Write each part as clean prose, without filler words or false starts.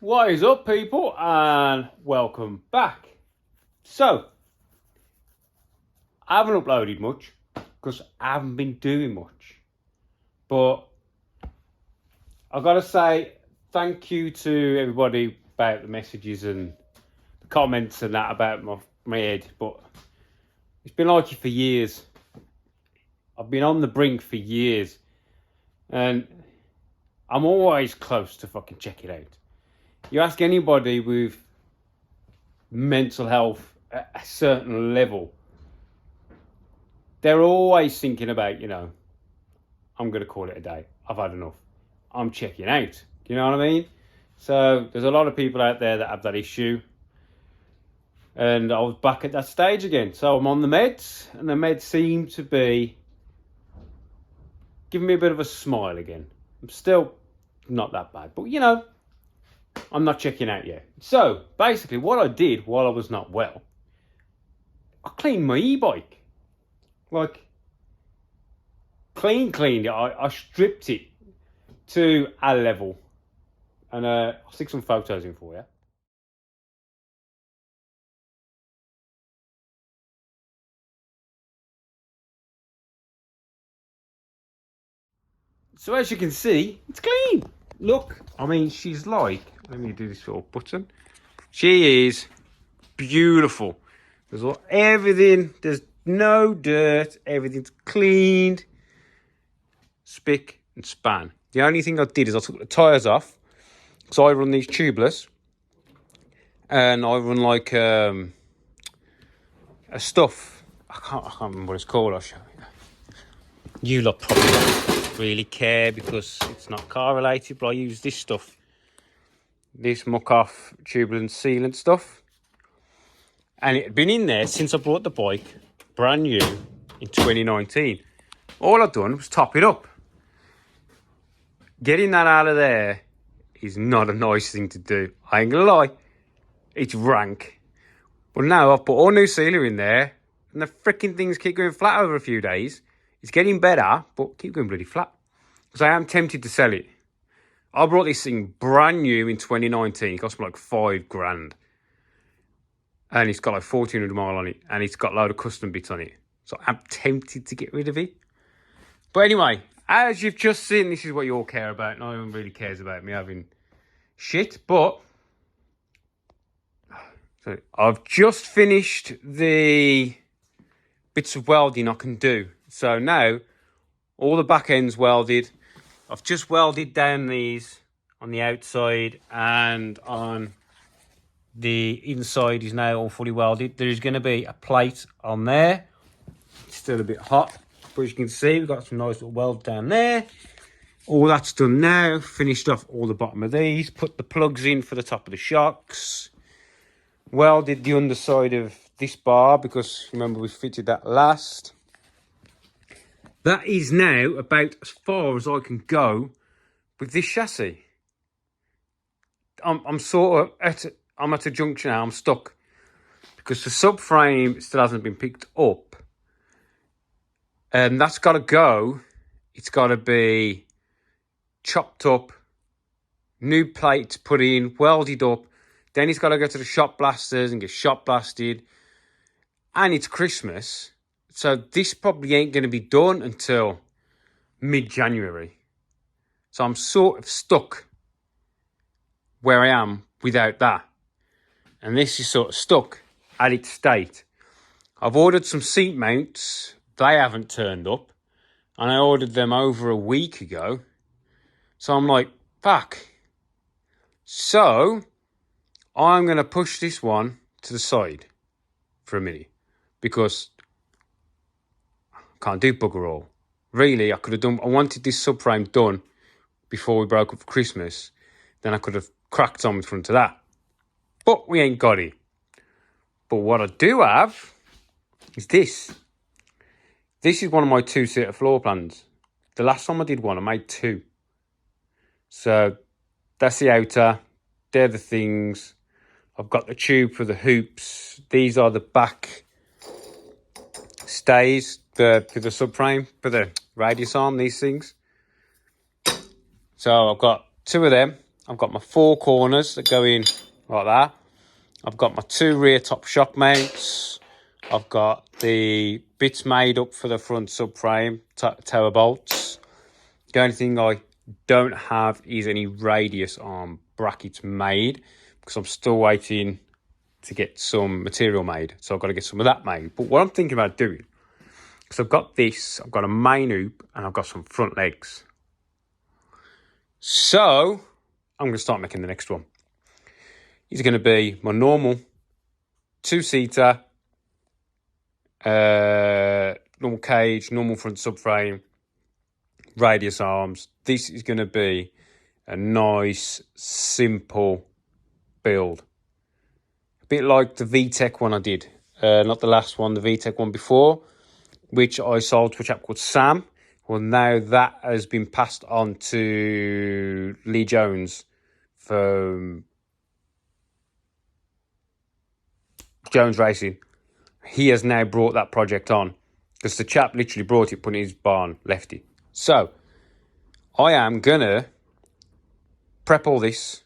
What is up, people, and welcome back. So, I haven't uploaded much because I haven't been doing much, but I've got to say thank you to everybody about the messages and the comments and that about my head, but it's been like it for years. I've been on the brink for years, and I'm always close to fucking check it out. You ask anybody with mental health at a certain level, they're always thinking about, I'm going to call it a day. I've had enough. I'm checking out. You know what I mean? So there's a lot of people out there that have that issue. And I was back at that stage again. So I'm on the meds, and the meds seem to be giving me a bit of a smile again. I'm still not that bad, but I'm not checking out yet. So basically what I did while I was not well, I cleaned my e-bike. Like, cleaned it. I stripped it to a level. And I'll stick some photos in for you. So as you can see, it's clean. Look, I mean, she's like, let me do this little button. She is beautiful. There's everything, there's no dirt, everything's cleaned, spick and span. The only thing I did is I took the tyres off, because I run these tubeless, and I run like a stuff. I can't remember what it's called. I'll show you. You lot probably don't really care because it's not car related, but I use this stuff, this muck off tubular sealant stuff, and it had been in there since I bought the bike brand new in 2019. All I've done was top it up. Getting that out of there is not a nice thing to do. I ain't gonna lie, it's rank. But now I've put all new sealer in there, and the freaking things keep going flat over a few days. It's getting better, but keep going bloody flat. Because I am tempted to sell it. I brought this thing brand new in 2019. It cost me like $5,000. And it's got like 1,400 mile on it. And it's got a load of custom bits on it. So I'm tempted to get rid of it. But anyway, as you've just seen, this is what you all care about. No one really cares about me having shit. But so I've just finished the bits of welding I can do. So now all the back end's welded. I've just welded down these on the outside, and on the inside is now all fully welded. There is going to be a plate on there. It's still a bit hot, but as you can see, we've got some nice little welds down there. All that's done now. Finished off all the bottom of these. Put the plugs in for the top of the shocks. Welded the underside of this bar because remember we fitted that last. That is now about as far as I can go with this chassis. I'm sort of at a junction now. I'm stuck because the subframe still hasn't been picked up, and that's got to go. It's got to be chopped up, new plates put in, welded up. Then it's got to go to the shop blasters and get shop blasted. And it's Christmas, so this probably ain't going to be done until mid-January. So I'm sort of stuck where I am without that. And this is sort of stuck at its state. I've ordered some seat mounts. They haven't turned up. And I ordered them over a week ago. So I'm like, fuck. So I'm going to push this one to the side for a minute. Because I can't do bugger all. Really, I could have done. I wanted this subframe done before we broke up for Christmas. Then I could have cracked on in front of that. But we ain't got it. But what I do have is this. This is one of my two-seater floor plans. The last time I did one, I made two. So that's the outer. They're the things. I've got the tube for the hoops. These are the back stays for the subframe, for the radius arm, these things. So I've got two of them. I've got my 4 corners that go in like that. I've got my 2 rear top shock mounts. I've got the bits made up for the front subframe, tower bolts. The only thing I don't have is any radius arm brackets made because I'm still waiting to get some material made. So I've got to get some of that made. But what I'm thinking about doing, because I've got this, I've got a main hoop and I've got some front legs. So I'm going to start making the next one. It's going to be my normal 2-seater, normal cage, normal front subframe, radius arms. This is going to be a nice, simple build. A bit like the VTEC one I did. Not the last one, the VTEC one before, which I sold to a chap called Sam. Well, now that has been passed on to Lee Jones from Jones Racing. He has now brought that project on because the chap literally brought it, put it in his barn, left it. So I am going to prep all this,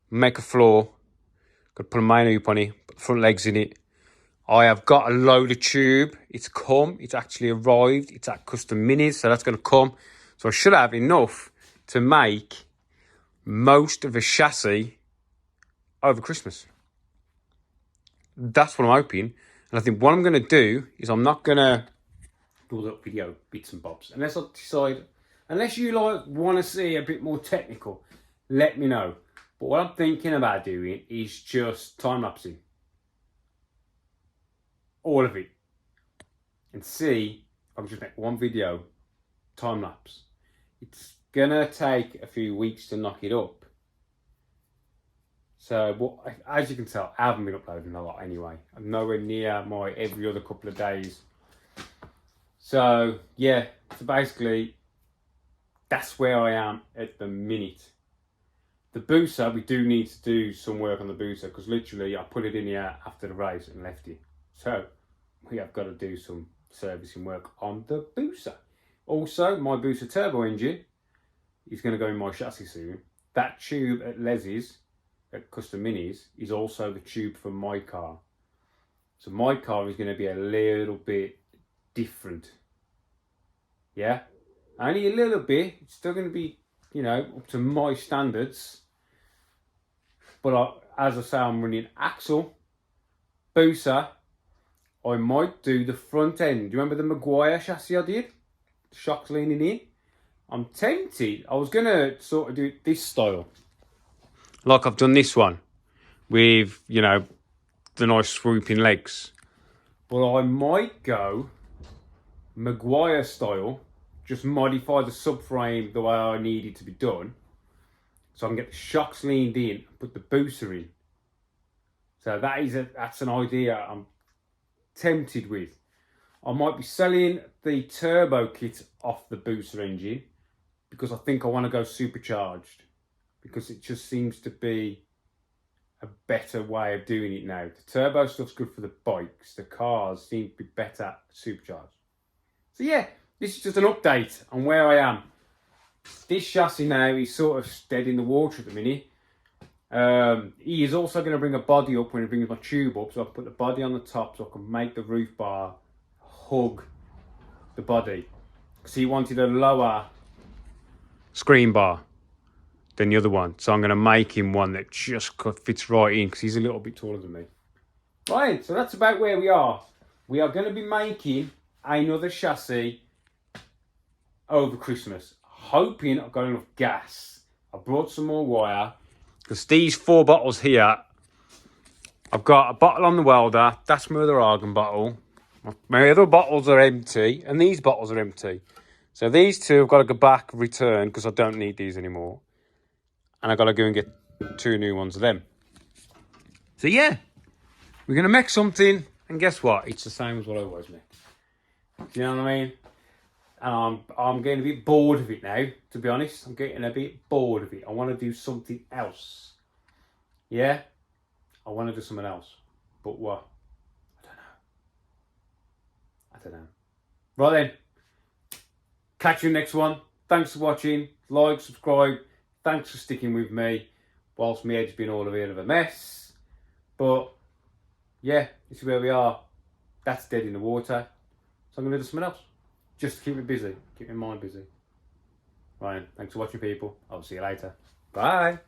make a floor, got to put a main hoop on it, put the front legs in it. I have got a load of tube. It's come. It's actually arrived. It's at Custom Minis, so that's going to come. So I should have enough to make most of a chassis over Christmas. That's what I'm hoping. And I think what I'm going to do is I'm not going to build up video bits and bobs. Unless I decide, unless you want to see a bit more technical, let me know. But what I'm thinking about doing is just time-lapsing. All of it, and see if I can just make one video time lapse. It's gonna take a few weeks to knock it up. So, but as you can tell, I haven't been uploading a lot anyway. I'm nowhere near my every other couple of days. So yeah, so basically that's where I am at the minute. The booster, we do need to do some work on the booster because literally I put it in here after the race and left it. So we have got to do some servicing work on the booster. Also, my booster turbo engine is going to go in my chassis soon. That tube at Les's, at Custom Minis, is also the tube for my car. So my car is going to be a little bit different. Yeah? Only a little bit. It's still going to be, you know, up to my standards. But as I say, I'm running axle, booster. I might do the front end. Do you remember the Maguire chassis I did? The shocks leaning in. I'm tempted. I was going to sort of do it this style. Like I've done this one. With, you know, the nice swooping legs. But I might go Maguire style. Just modify the subframe the way I need it to be done. So I can get the shocks leaned in and put the booster in. So that's an idea I'm tempted with. I might be selling the turbo kit off the booster engine because I think I want to go supercharged because it just seems to be a better way of doing it now. The turbo stuff's good for the bikes. The cars seem to be better supercharged. So yeah, this is just an update on where I am. This chassis now is sort of dead in the water at the minute. He is also going to bring a body up when he brings my tube up, so I can put the body on the top so I can make the roof bar hug the body. Because he wanted a lower screen bar than the other one, so I'm going to make him one that just fits right in because he's a little bit taller than me. Right, so that's about where we are. We are going to be making another chassis over Christmas. Hoping I've got enough gas. I brought some more wire. Because these 4 bottles here, I've got a bottle on the welder. That's my other argon bottle. My other bottles are empty, and these bottles are empty. So these 2 I've got to go back, return, because I don't need these anymore. And I've got to go and get 2 new ones of them. So yeah, we're going to make something, and guess what? It's the same as what I always make. Do you know what I mean? And I'm getting a bit bored of it now, to be honest. I'm getting a bit bored of it. I want to do something else. Yeah? I want to do something else. But what? I don't know. Right then. Catch you next one. Thanks for watching. Like, subscribe. Thanks for sticking with me whilst my head's been all a bit of a mess. But yeah, this is where we are. That's dead in the water. So I'm going to do something else. Just to keep me busy. Keep my mind busy. Right, thanks for watching, people. I'll see you later. Bye.